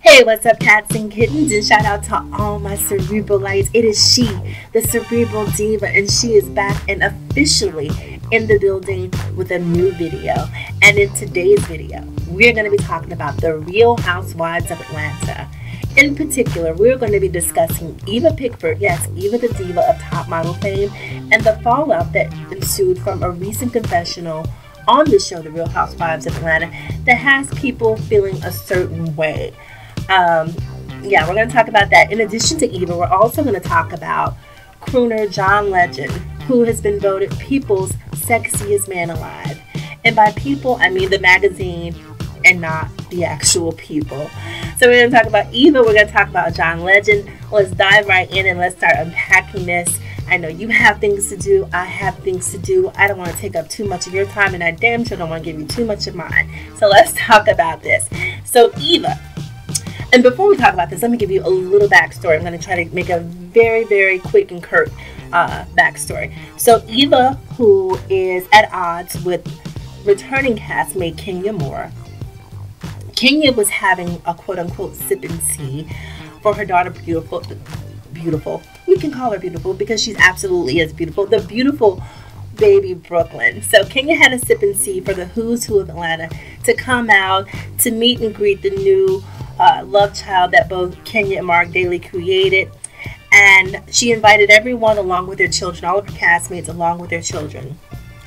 Hey, what's up, cats and kittens? And shout out to all my cerebralites. It is she, the cerebral diva, and she is back and officially in the building with a new video. And in today's video, we're going to be talking about the Real Housewives of Atlanta. In particular, we're going to be discussing Eva Pickford, yes, Eva the diva of top model fame, and the fallout that ensued from a recent confessional on the show, The Real Housewives of Atlanta, that has people feeling a certain way. Yeah, we're going to talk about that. In addition to Eva, we're also going to talk about crooner John Legend, who has been voted People's Sexiest Man Alive. And by people, I mean the magazine and not the actual people. So we're going to talk about Eva, we're going to talk about John Legend. Let's dive right in and let's start unpacking this. I know you have things to do, I have things to do. I don't want to take up too much of your time, and I damn sure don't want to give you too much of mine. So let's talk about this. So Eva. And before we talk about this, let me give you a little backstory. I'm going to try to make a very, very quick and curt backstory. So Eva, who is at odds with returning castmate Kenya Moore, Kenya was having a quote-unquote sip and see for her daughter, beautiful. We can call her beautiful because she's absolutely as beautiful. The beautiful baby Brooklyn. So Kenya had a sip and see for the who's who of Atlanta to come out to meet and greet the new love child that both Kenya and Mark Daly created, and she invited everyone along with their children, all of her castmates along with their children.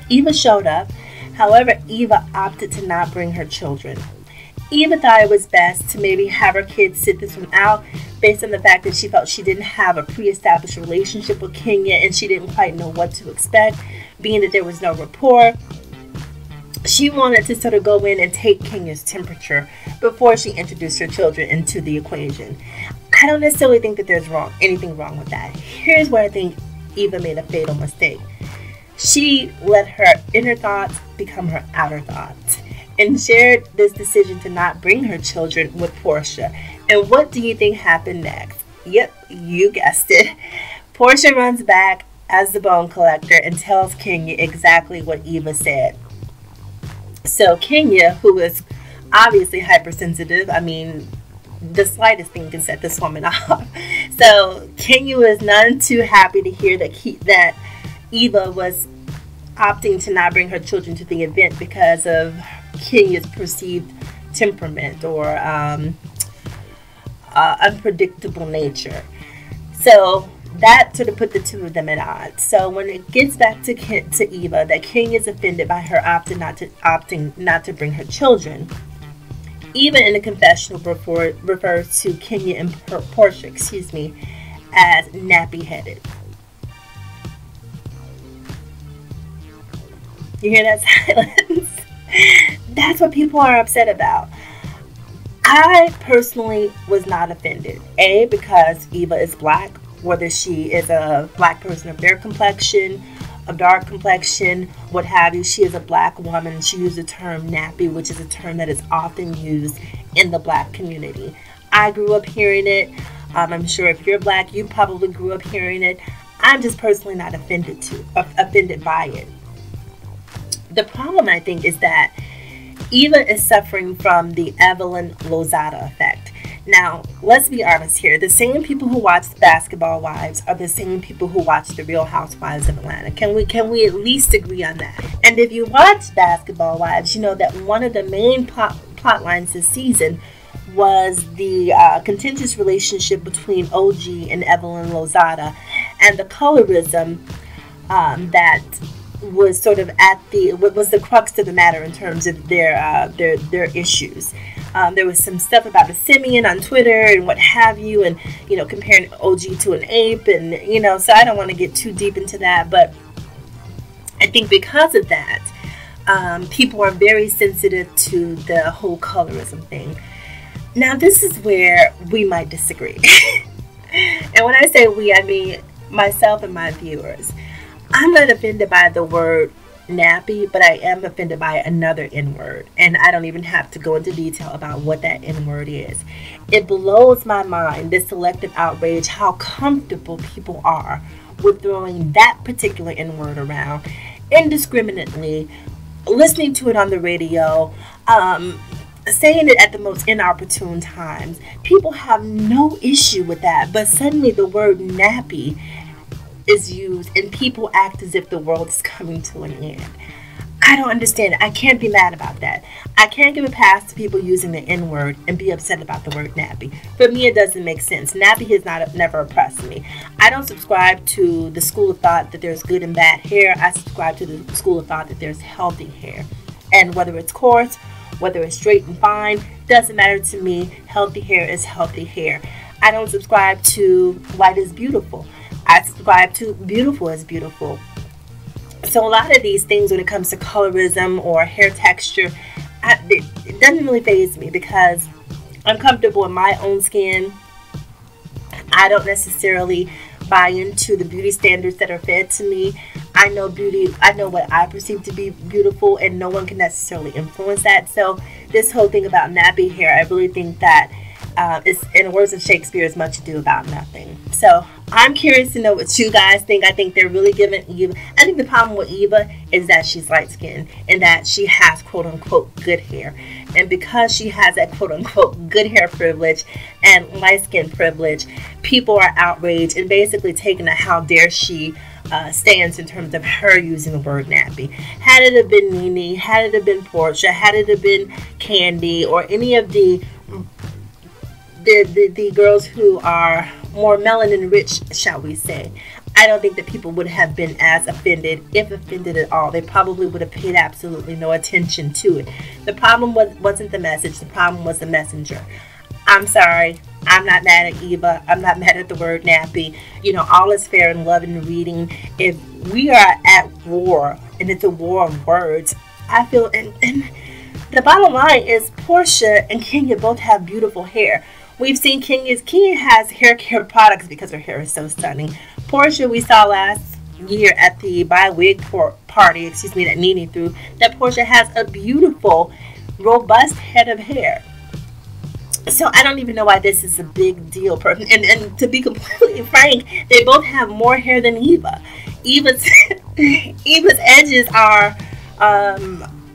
Eva showed up. However, Eva opted to not bring her children. Eva thought it was best to maybe have her kids sit this one out based on the fact that she felt she didn't have a pre-established relationship with Kenya and she didn't quite know what to expect, being that there was no rapport. She wanted to sort of go in and take Kenya's temperature before she introduced her children into the equation. I don't necessarily think that there's anything wrong with that. Here's where I think Eva made a fatal mistake. She let her inner thoughts become her outer thoughts and shared this decision to not bring her children with Portia. And what do you think happened next? Yep, you guessed it. Portia runs back as the bone collector and tells Kenya exactly what Eva said. So Kenya, who is obviously hypersensitive, I mean, the slightest thing can set this woman off. So Kenya was none too happy to hear that Eva was opting to not bring her children to the event because of Kenya's perceived temperament or unpredictable nature. So that sort of put the two of them at odds. So when it gets back to Eva, that Kenya is offended by her opting not to bring her children. Eva in the confessional refers to Kenya and Portia, as nappy-headed. You hear that silence? That's what people are upset about. I personally was not offended. A, because Eva is black, whether she is a black person of their complexion, of dark complexion, what have you. She is a black woman. She used the term nappy, which is a term that is often used in the black community. I grew up hearing it. I'm sure if you're black, you probably grew up hearing it. I'm just personally not offended by it. The problem, I think, is that Eva is suffering from the Evelyn Lozada effect. Now, let's be honest here. The same people who watch Basketball Wives are the same people who watch The Real Housewives of Atlanta. Can we at least agree on that? And if you watch Basketball Wives, you know that one of the main plot lines this season was the contentious relationship between OG and Evelyn Lozada, and the colorism that was sort of was the crux of the matter in terms of their issues. There was some stuff about the Simeon on Twitter and what have you, and comparing OG to an ape, and so I don't want to get too deep into that, but I think because of that, people are very sensitive to the whole colorism thing. Now, this is where we might disagree. And when I say we, I mean myself and my viewers. I'm not offended by the word nappy, but I am offended by another N-word, and I don't even have to go into detail about what that N-word is. It blows my mind, this selective outrage, how comfortable people are with throwing that particular N-word around indiscriminately, listening to it on the radio, saying it at the most inopportune times. People have no issue with that, but suddenly the word nappy is used and people act as if the world is coming to an end. I don't understand it. I can't be mad about that. I can't give a pass to people using the N word and be upset about the word nappy. For me, it doesn't make sense. Nappy has never oppressed me. I don't subscribe to the school of thought that there's good and bad hair. I subscribe to the school of thought that there's healthy hair. And whether it's coarse, whether it's straight and fine, doesn't matter to me. Healthy hair is healthy hair. I don't subscribe to white is beautiful. I subscribe to beautiful is beautiful. So a lot of these things when it comes to colorism or hair texture, it doesn't really faze me because I'm comfortable in my own skin. I don't necessarily buy into the beauty standards that are fed to me. I know beauty, I know what I perceive to be beautiful, and no one can necessarily influence that. So this whole thing about nappy hair, I really think that it's, in the words of Shakespeare, is much ado about nothing. So I'm curious to know what you guys think. I think they're really giving Eva. I think the problem with Eva is that she's light skinned and that she has quote unquote good hair. And because she has that quote unquote good hair privilege and light skin privilege, people are outraged and basically taking a how dare she stance in terms of her using the word nappy. Had it have been Nene, had it have been Portia, had it have been Candy, or any of the girls who are more melanin rich, shall we say, I don't think that people would have been as offended, if offended at all. They probably would have paid absolutely no attention to it. The problem wasn't the message. The problem was the messenger. I'm sorry. I'm not mad at Eva. I'm not mad at the word nappy. You know, all is fair in love and reading. If we are at war, and it's a war of words, I feel, and the bottom line is Portia and Kenya both have beautiful hair. We've seen Kenya has hair care products because her hair is so stunning. Portia, we saw last year at the buy wig party, that Nene threw, that Portia has a beautiful, robust head of hair. So I don't even know why this is a big deal. And to be completely frank, they both have more hair than Eva. Eva's edges are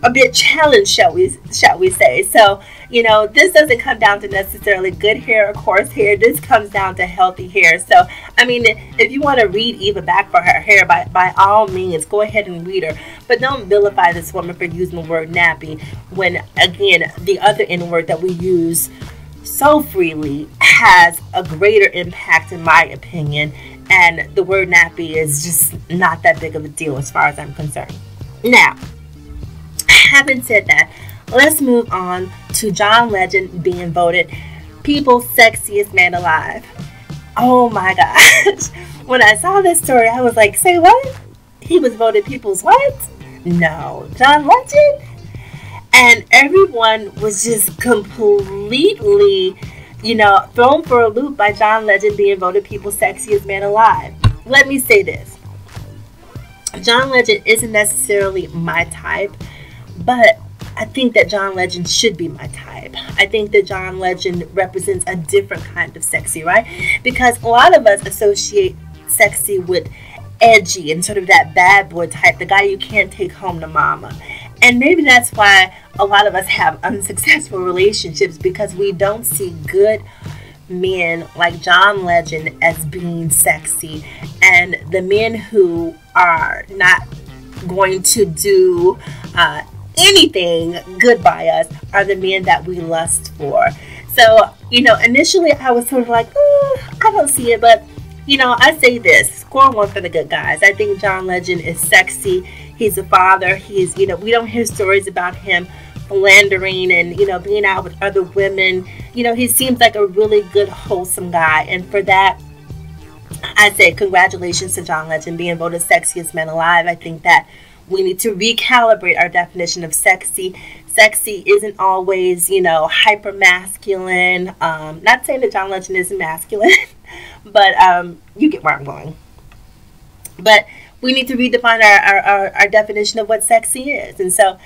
a bit challenged, shall we say. So, you know, this doesn't come down to necessarily good hair or coarse hair. This comes down to healthy hair. So, I mean, if you want to read Eva back for her hair, by all means, go ahead and read her. But don't vilify this woman for using the word nappy when, again, the other N word that we use so freely has a greater impact, in my opinion. And the word nappy is just not that big of a deal as far as I'm concerned. Now, having said that, let's move on to John Legend being voted People's Sexiest Man Alive. Oh my gosh. When I saw this story, I was like, say what? He was voted People's what? No. John Legend? And everyone was just completely, you know, thrown for a loop by John Legend being voted People's Sexiest Man Alive. Let me say this. John Legend isn't necessarily my type, but I think that John Legend should be my type. I think that John Legend represents a different kind of sexy, right? Because a lot of us associate sexy with edgy and sort of that bad boy type, the guy you can't take home to mama. And maybe that's why a lot of us have unsuccessful relationships, because we don't see good men like John Legend as being sexy. And the men who are not going to do anything good by us are the men that we lust for. So, you know, initially I was sort of like, I don't see it, but, you know, I say this, score one for the good guys. I think John Legend is sexy. He's a father. He's, you know, we don't hear stories about him philandering and, you know, being out with other women. You know, he seems like a really good, wholesome guy. And for that, I say congratulations to John Legend being voted Sexiest Man Alive. I think that we need to recalibrate our definition of sexy. Sexy isn't always, you know, hyper masculine. Not saying that John Legend isn't masculine, but you get where I'm going. But we need to redefine our definition of what sexy is. And so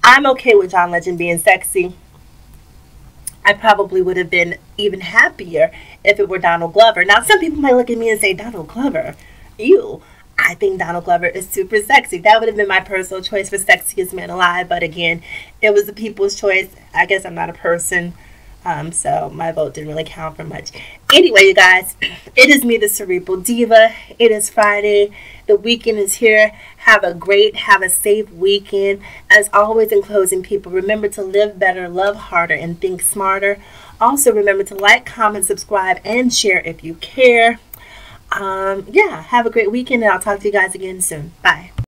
I'm okay with John Legend being sexy. I probably would have been even happier if it were Donald Glover. Now, some people might look at me and say, Donald Glover, ew. I think Donald Glover is super sexy. That would have been my personal choice for sexiest man alive, but again, it was the people's choice. I guess I'm not a person, so my vote didn't really count for much. Anyway, you guys, it is me, the Cerebral Diva. It is Friday. The weekend is here. Have a safe weekend. As always, in closing, people, remember to live better, love harder, and think smarter. Also, remember to like, comment, subscribe, and share if you care. Yeah, have a great weekend, and I'll talk to you guys again soon. Bye.